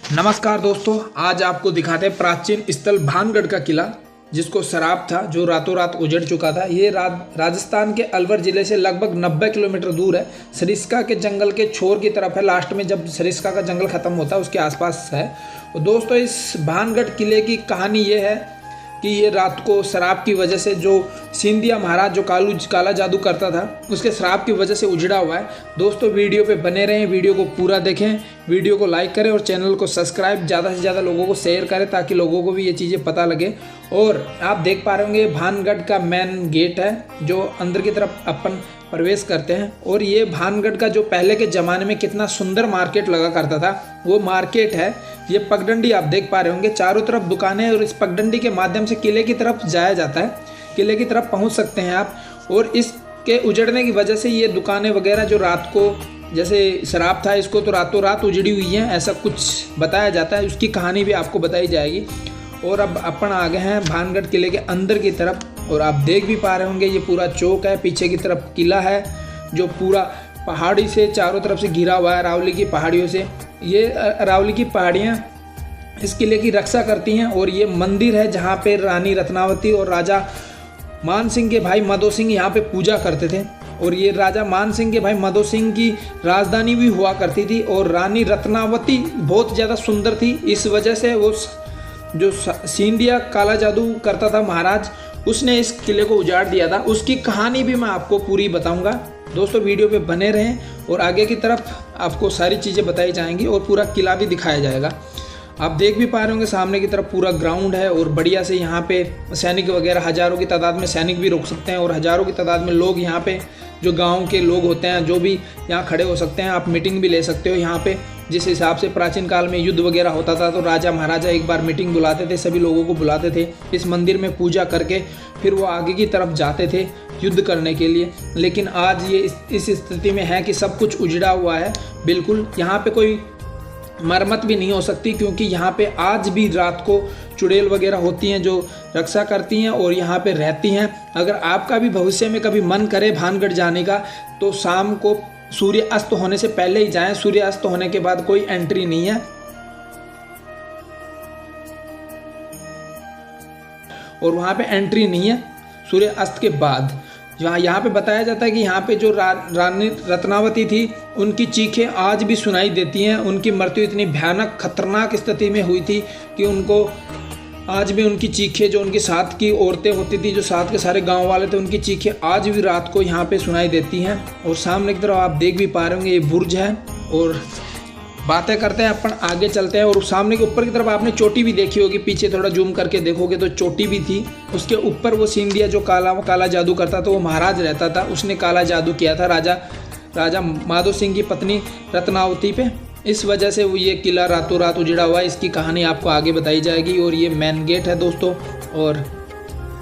नमस्कार दोस्तों, आज आपको दिखाते हैं प्राचीन स्थल भानगढ़ का किला, जिसको सराप था, जो रातों रात उजड़ चुका था। ये राजस्थान के अलवर जिले से लगभग 90 किलोमीटर दूर है। सरिस्का के जंगल के छोर की तरफ है। लास्ट में जब सरिस्का का जंगल खत्म होता है उसके आसपास है। और दोस्तों, इस भानगढ़ किले की कहानी ये है कि ये रात को शराब की वजह से, जो सिंधिया महाराज जो काला जादू करता था, उसके शराब की वजह से उजड़ा हुआ है। दोस्तों, वीडियो पे बने रहें, वीडियो को पूरा देखें, वीडियो को लाइक करें और चैनल को सब्सक्राइब ज़्यादा से ज़्यादा लोगों को शेयर करें ताकि लोगों को भी ये चीज़ें पता लगे। और आप देख पा रहे होंगे, भानगढ़ का मेन गेट है जो अंदर की तरफ अपन प्रवेश करते हैं। और ये भानगढ़ का जो पहले के ज़माने में कितना सुंदर मार्केट लगा करता था, वो मार्केट है। ये पगडंडी आप देख पा रहे होंगे, चारों तरफ दुकानें, और इस पगडंडी के माध्यम से किले की तरफ जाया जाता है। किले की तरफ पहुंच सकते हैं आप। और इसके उजड़ने की वजह से ये दुकानें वगैरह जो रात को, जैसे शराब था इसको, तो रातों रात उजड़ी हुई हैं, ऐसा कुछ बताया जाता है। उसकी कहानी भी आपको बताई जाएगी। और अब अपन आ गए हैं भानगढ़ किले के अंदर की तरफ। और आप देख भी पा रहे होंगे, ये पूरा चौक है, पीछे की तरफ किला है जो पूरा पहाड़ी से चारों तरफ से घिरा हुआ है, अरावली की पहाड़ियों से। ये अरावली की पहाड़ियाँ इस किले की रक्षा करती हैं। और ये मंदिर है जहाँ पे रानी रत्नावती और राजा मान सिंह के भाई माधो सिंह यहाँ पे पूजा करते थे। और ये राजा मान सिंह के भाई माधो सिंह की राजधानी भी हुआ करती थी। और रानी रत्नावती बहुत ज़्यादा सुंदर थी, इस वजह से वो जो सिंधिया काला जादू करता था महाराज, उसने इस किले को उजाड़ दिया था। उसकी कहानी भी मैं आपको पूरी बताऊंगा। दोस्तों, वीडियो पे बने रहें और आगे की तरफ आपको सारी चीज़ें बताई जाएंगी और पूरा किला भी दिखाया जाएगा। आप देख भी पा रहे होंगे, सामने की तरफ पूरा ग्राउंड है और बढ़िया से यहाँ पे सैनिक वगैरह हज़ारों की तादाद में सैनिक भी रुक सकते हैं। और हज़ारों की तादाद में लोग यहाँ पे, जो गांव के लोग होते हैं, जो भी यहाँ खड़े हो सकते हैं। आप मीटिंग भी ले सकते हो यहाँ पे। जिस हिसाब से प्राचीन काल में युद्ध वगैरह होता था तो राजा महाराजा एक बार मीटिंग बुलाते थे, सभी लोगों को बुलाते थे, इस मंदिर में पूजा करके फिर वो आगे की तरफ जाते थे युद्ध करने के लिए। लेकिन आज ये इस स्थिति में है कि सब कुछ उजड़ा हुआ है बिल्कुल। यहाँ पे कोई मरम्मत भी नहीं हो सकती, क्योंकि यहाँ पे आज भी रात को चुड़ैल वगैरह होती हैं जो रक्षा करती हैं और यहाँ पे रहती हैं। अगर आपका भी भविष्य में कभी मन करे भानगढ़ जाने का, तो शाम को सूर्य अस्त होने से पहले ही जाएं। सूर्य अस्त होने के बाद कोई एंट्री नहीं है। और वहाँ पे एंट्री नहीं है सूर्य अस्त के बाद। यहाँ पे बताया जाता है कि यहाँ पे जो रानी रत्नावती थी, उनकी चीखें आज भी सुनाई देती हैं। उनकी मृत्यु इतनी भयानक खतरनाक स्थिति में हुई थी कि उनको आज भी उनकी चीखें, जो उनके साथ की औरतें होती थी, जो साथ के सारे गांव वाले थे, उनकी चीखें आज भी रात को यहाँ पे सुनाई देती हैं। और सामने की तरफ आप देख भी पा रहे होंगे, ये बुर्ज है। और बातें करते हैं अपन, आगे चलते हैं। और सामने के ऊपर की तरफ आपने चोटी भी देखी होगी, पीछे थोड़ा जूम करके देखोगे तो चोटी भी थी। उसके ऊपर वो सिंधिया जो काला जादू करता था, वो महाराज रहता था, उसने काला जादू किया था राजा माधो सिंह की पत्नी रत्नावती पे। इस वजह से वो ये किला रातों रात उजड़ा हुआ है। इसकी कहानी आपको आगे बताई जाएगी। और ये मेन गेट है दोस्तों, और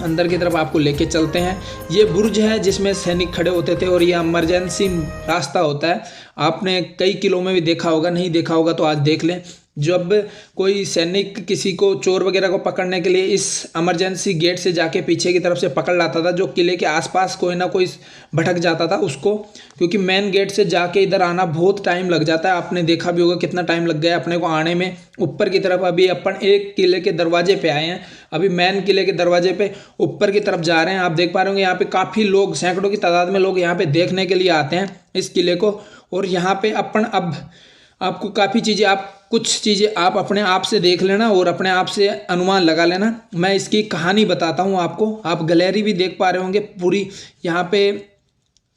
अंदर की तरफ आपको लेके चलते हैं। ये बुर्ज है जिसमें सैनिक खड़े होते थे, और ये इमरजेंसी रास्ता होता है। आपने कई किलों में भी देखा होगा, नहीं देखा होगा तो आज देख लें। जब कोई सैनिक किसी को, चोर वगैरह को पकड़ने के लिए, इस इमरजेंसी गेट से जाके पीछे की तरफ से पकड़ लाता था, जो किले के आसपास कोई ना कोई भटक जाता था उसको, क्योंकि मेन गेट से जाके इधर आना बहुत टाइम लग जाता है। आपने देखा भी होगा कितना टाइम लग गया अपने को आने में। ऊपर की तरफ अभी अपन एक किले के दरवाजे पे आए हैं, अभी मेन किले के दरवाजे पे ऊपर की तरफ जा रहे हैं। आप देख पा रहे होंगे, यहाँ पे काफ़ी लोग, सैकड़ों की तादाद में लोग यहाँ पे देखने के लिए आते हैं इस किले को। और यहाँ पे अपन अब आपको काफ़ी चीज़ें, कुछ चीज़ें आप अपने आप से देख लेना और अपने आप से अनुमान लगा लेना। मैं इसकी कहानी बताता हूँ आपको। आप गैलरी भी देख पा रहे होंगे, पूरी यहाँ पे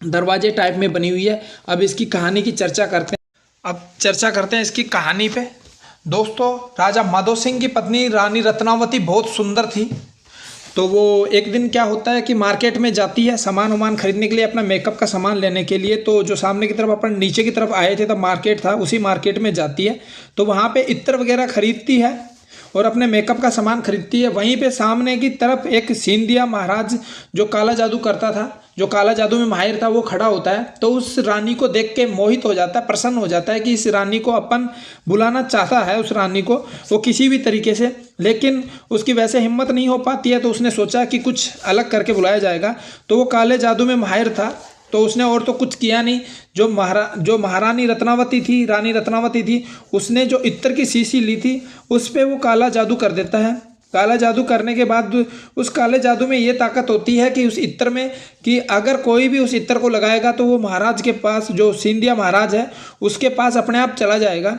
दरवाजे टाइप में बनी हुई है। अब इसकी कहानी की चर्चा करते हैं। अब चर्चा करते हैं इसकी कहानी पे। दोस्तों, राजा माधो सिंह की पत्नी रानी रत्नावती बहुत सुंदर थी। तो वो एक दिन क्या होता है कि मार्केट में जाती है सामान वामान खरीदने के लिए, अपना मेकअप का सामान लेने के लिए। तो जो सामने की तरफ अपन नीचे की तरफ आए थे तब मार्केट था, उसी मार्केट में जाती है। तो वहाँ पे इत्र वगैरह खरीदती है और अपने मेकअप का सामान खरीदती है। वहीं पे सामने की तरफ एक सिंधिया महाराज जो काला जादू करता था, जो काला जादू में माहिर था, वो खड़ा होता है। तो उस रानी को देख के मोहित हो जाता है, प्रसन्न हो जाता है कि इस रानी को अपन बुलाना चाहता है, उस रानी को वो किसी भी तरीके से। लेकिन उसकी वैसे हिम्मत नहीं हो पाती है, तो उसने सोचा कि कुछ अलग करके बुलाया जाएगा। तो वो काले जादू में माहिर था, तो उसने और तो कुछ किया नहीं। जो महारानी रत्नावती थी, रानी रत्नावती थी, उसने जो इत्र की शीशी ली थी उस पर वो काला जादू कर देता है। काला जादू करने के बाद उस काले जादू में ये ताकत होती है कि उस इत्र में, कि अगर कोई भी उस इत्र को लगाएगा तो वो महाराज के पास, जो सिंधिया महाराज है उसके पास अपने आप चला जाएगा।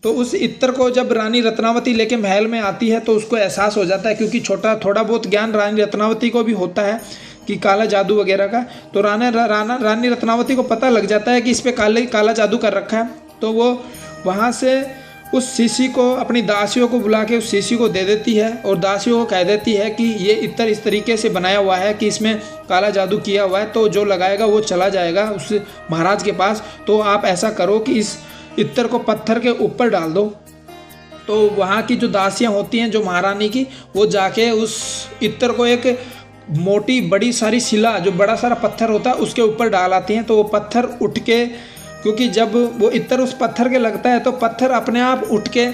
तो उस इत्र को जब रानी रत्नावती लेके महल में आती है तो उसको एहसास हो जाता है, क्योंकि थोड़ा बहुत ज्ञान रानी रत्नावती को भी होता है कि काला जादू वगैरह का। तो रानी रत्नावती को पता लग जाता है कि इस पे काला जादू कर रखा है। तो वो वहाँ से उस शीशी को, अपनी दासियों को बुला के उस शीशी को दे देती है और दासियों को कह देती है कि ये इत्र इस तरीके से बनाया हुआ है कि इसमें काला जादू किया हुआ है, तो जो लगाएगा वो चला जाएगा उस महाराज के पास। तो आप ऐसा करो कि इस इत्र को पत्थर के ऊपर डाल दो। तो वहाँ की जो दासियाँ होती हैं, जो महारानी की, वो जाके उस इत्र को एक मोटी बड़ी सारी शिला, जो बड़ा सारा पत्थर होता है, उसके ऊपर डाल आती हैं। तो वो पत्थर उठ के, क्योंकि जब वो इत्र उस पत्थर के लगता है तो पत्थर अपने आप उठ के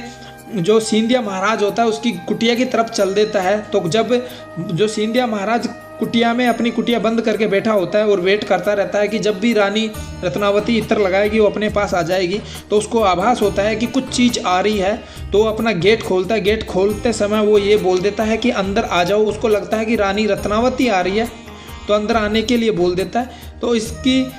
जो सिंधिया महाराज होता है उसकी कुटिया की तरफ चल देता है। तो जब जो सिंधिया महाराज कुटिया में अपनी कुटिया बंद करके बैठा होता है और वेट करता रहता है कि जब भी रानी रत्नावती इत्र लगाएगी वो अपने पास आ जाएगी, तो उसको आभास होता है कि कुछ चीज़ आ रही है। तो अपना गेट खोलता है। गेट खोलते समय वो ये बोल देता है कि अंदर आ जाओ। उसको लगता है कि रानी रत्नावती आ रही है, तो अंदर आने के लिए बोल देता है। तो इसकी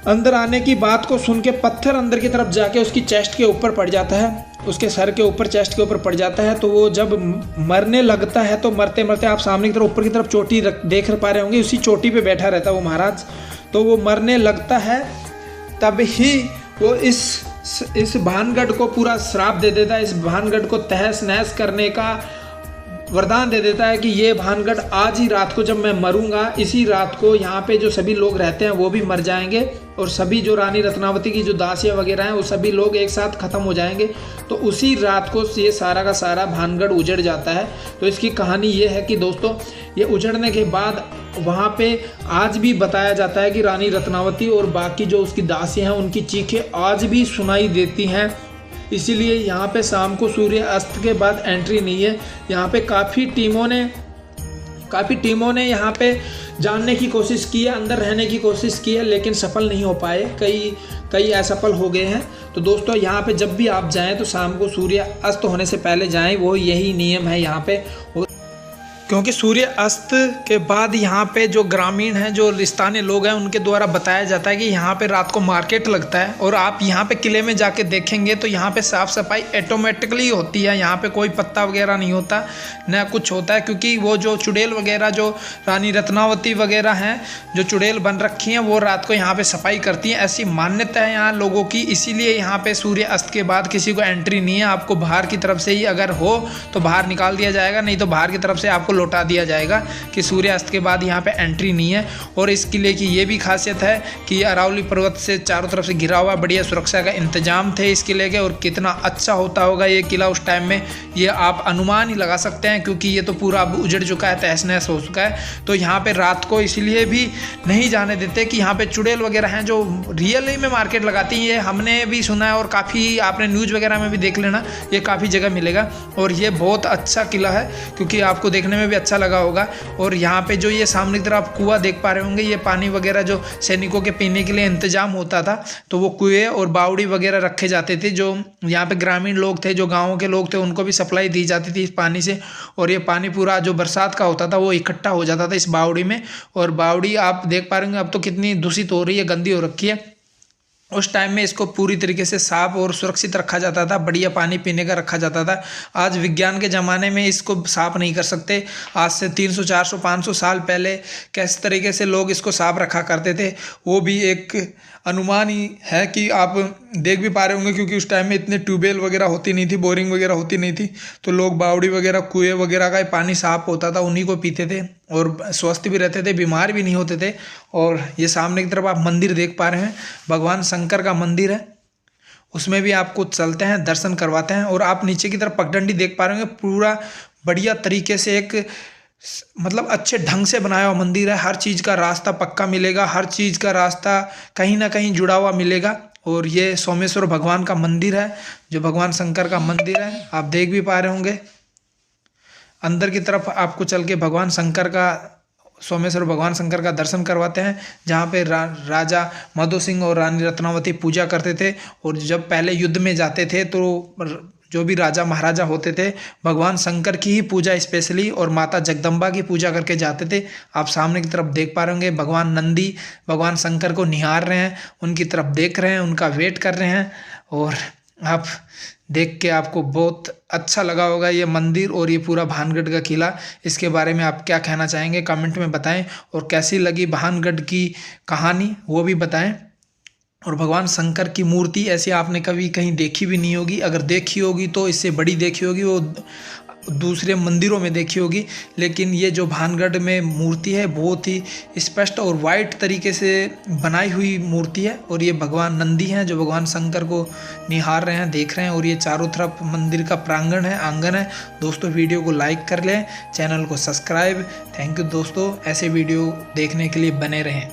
अंदर आने की बात को सुन के पत्थर अंदर की तरफ जाके उसकी चेस्ट के ऊपर पड़ जाता है, उसके सर के ऊपर, चेस्ट के ऊपर पड़ जाता है। तो वो जब मरने लगता है तो मरते मरते आप सामने की तरफ, ऊपर की तरफ चोटी देख पा रहे होंगे, उसी चोटी पे बैठा रहता है वो महाराज। तो वो मरने लगता है, तब ही वो इस भानगढ़ को पूरा श्राप दे देता है। इस भानगढ़ को तहस नहस करने का वरदान दे देता है कि ये भानगढ़ आज ही रात को, जब मैं मरूंगा, इसी रात को यहाँ पे जो सभी लोग रहते हैं वो भी मर जाएंगे और सभी जो रानी रत्नावती की जो दासियाँ वगैरह हैं वो सभी लोग एक साथ ख़त्म हो जाएंगे। तो उसी रात को ये सारा का सारा भानगढ़ उजड़ जाता है। तो इसकी कहानी ये है कि दोस्तों, ये उजड़ने के बाद वहाँ पे आज भी बताया जाता है कि रानी रत्नावती और बाकी जो उसकी दासियाँ हैं उनकी चीखें आज भी सुनाई देती हैं। इसीलिए यहाँ पे शाम को सूर्य अस्त के बाद एंट्री नहीं है। यहाँ पे काफ़ी टीमों ने यहाँ पे जानने की कोशिश की है, अंदर रहने की कोशिश की है, लेकिन सफल नहीं हो पाए। कई असफल हो गए हैं। तो दोस्तों, यहाँ पे जब भी आप जाएं तो शाम को सूर्य अस्त होने से पहले जाएं, वो यही नियम है यहाँ पे। क्योंकि सूर्य अस्त के बाद यहाँ पे जो ग्रामीण हैं, जो स्थानीय लोग हैं, उनके द्वारा बताया जाता है कि यहाँ पे रात को मार्केट लगता है। और आप यहाँ पे किले में जाके देखेंगे तो यहाँ पे साफ़ सफाई ऑटोमेटिकली होती है। यहाँ पे कोई पत्ता वगैरह नहीं होता, न कुछ होता है, क्योंकि वो जो चुड़ैल वगैरह, जो रानी रत्नावती वगैरह हैं, जो चुड़ैल बन रखी हैं, वो रात को यहाँ पर सफाई करती हैं। ऐसी मान्यता है यहाँ लोगों की। इसीलिए यहाँ पर सूर्य अस्त के बाद किसी को एंट्री नहीं है। आपको बाहर की तरफ से ही अगर हो तो बाहर निकाल दिया जाएगा, नहीं तो बाहर की तरफ से आपको लौटा दिया जाएगा कि सूर्यास्त के बाद यहाँ पे एंट्री नहीं है। और इस किले की ये भी खासियत है कि ये अरावली पर्वत से चारों तरफ से घिरा हुआ, बढ़िया सुरक्षा का इंतजाम थे इस किले के। और कितना अच्छा होता होगा ये किला उस टाइम में, ये आप अनुमान ही लगा सकते हैं, क्योंकि ये तो पूरा अब उजड़ चुका है, तहस नहस हो चुका है। तो यहाँ पे रात को इसलिए भी नहीं जाने देते कि यहाँ पे चुड़ैल वगैरह हैं जो रियली में मार्केट लगाती हैं। ये हमने भी सुना है और काफ़ी आपने न्यूज़ वगैरह में भी देख लेना, ये काफ़ी जगह मिलेगा। और ये बहुत अच्छा किला है, क्योंकि आपको देखने में भी अच्छा लगा होगा। और यहाँ पे जो ये सामने की तरफ कुआं देख पा रहे होंगे, ये पानी वगैरह जो सैनिकों के पीने के लिए इंतजाम होता था, तो वो कुएं और बावड़ी वगैरह रखे जाते थे। जो यहाँ पे ग्रामीण लोग थे, जो गाँव के लोग थे, उनको भी सप्लाई दी जाती थी इस पानी से। और ये पानी पूरा जो बरसात का होता था वो इकट्ठा हो जाता था इस बावड़ी में। और बावड़ी आप देख पा रहे होंगे अब तो कितनी दूषित हो रही है, गंदी हो रखी है। उस टाइम में इसको पूरी तरीके से साफ और सुरक्षित रखा जाता था, बढ़िया पानी पीने का रखा जाता था। आज विज्ञान के ज़माने में इसको साफ नहीं कर सकते। आज से 300, 400, 500 साल पहले किस तरीके से लोग इसको साफ रखा करते थे, वो भी एक अनुमान ही है कि आप देख भी पा रहे होंगे। क्योंकि उस टाइम में इतने ट्यूबवेल वगैरह होती नहीं थी, बोरिंग वगैरह होती नहीं थी, तो लोग बावड़ी वगैरह, कुएँ वगैरह का पानी साफ होता था, उन्हीं को पीते थे और स्वस्थ भी रहते थे, बीमार भी नहीं होते थे। और ये सामने की तरफ आप मंदिर देख पा रहे हैं, भगवान शंकर का मंदिर है। उसमें भी आपको चलते हैं, दर्शन करवाते हैं। और आप नीचे की तरफ पगडंडी देख पा रहे होंगे, पूरा बढ़िया तरीके से एक मतलब अच्छे ढंग से बनाया हुआ मंदिर है। हर चीज़ का रास्ता पक्का मिलेगा, हर चीज़ का रास्ता कहीं ना कहीं जुड़ा हुआ मिलेगा। और ये सोमेश्वर भगवान का मंदिर है, जो भगवान शंकर का मंदिर है, आप देख भी पा रहे होंगे। अंदर की तरफ आपको चल के भगवान शंकर का सोमेश्वर भगवान शंकर का दर्शन करवाते हैं, जहाँ पे राजा माधो सिंह और रानी रत्नावती पूजा करते थे। और जब पहले युद्ध में जाते थे तो जो भी राजा महाराजा होते थे भगवान शंकर की ही पूजा स्पेशली और माता जगदम्बा की पूजा करके जाते थे। आप सामने की तरफ देख पा रहे होंगे भगवान नंदी भगवान शंकर को निहार रहे हैं, उनकी तरफ देख रहे हैं, उनका वेट कर रहे हैं। और आप देख के आपको बहुत अच्छा लगा होगा ये मंदिर और ये पूरा भानगढ़ का किला। इसके बारे में आप क्या कहना चाहेंगे कमेंट में बताएं, और कैसी लगी भानगढ़ की कहानी वो भी बताएं। और भगवान शंकर की मूर्ति ऐसी आपने कभी कहीं देखी भी नहीं होगी, अगर देखी होगी तो इससे बड़ी देखी होगी, वो दूसरे मंदिरों में देखी होगी। लेकिन ये जो भानगढ़ में मूर्ति है बहुत ही स्पष्ट और वाइट तरीके से बनाई हुई मूर्ति है। और ये भगवान नंदी हैं जो भगवान शंकर को निहार रहे हैं, देख रहे हैं। और ये चारों तरफ मंदिर का प्रांगण है, आंगन है। दोस्तों वीडियो को लाइक कर लें, चैनल को सब्सक्राइब। थैंक यू दोस्तों, ऐसे वीडियो देखने के लिए बने रहें।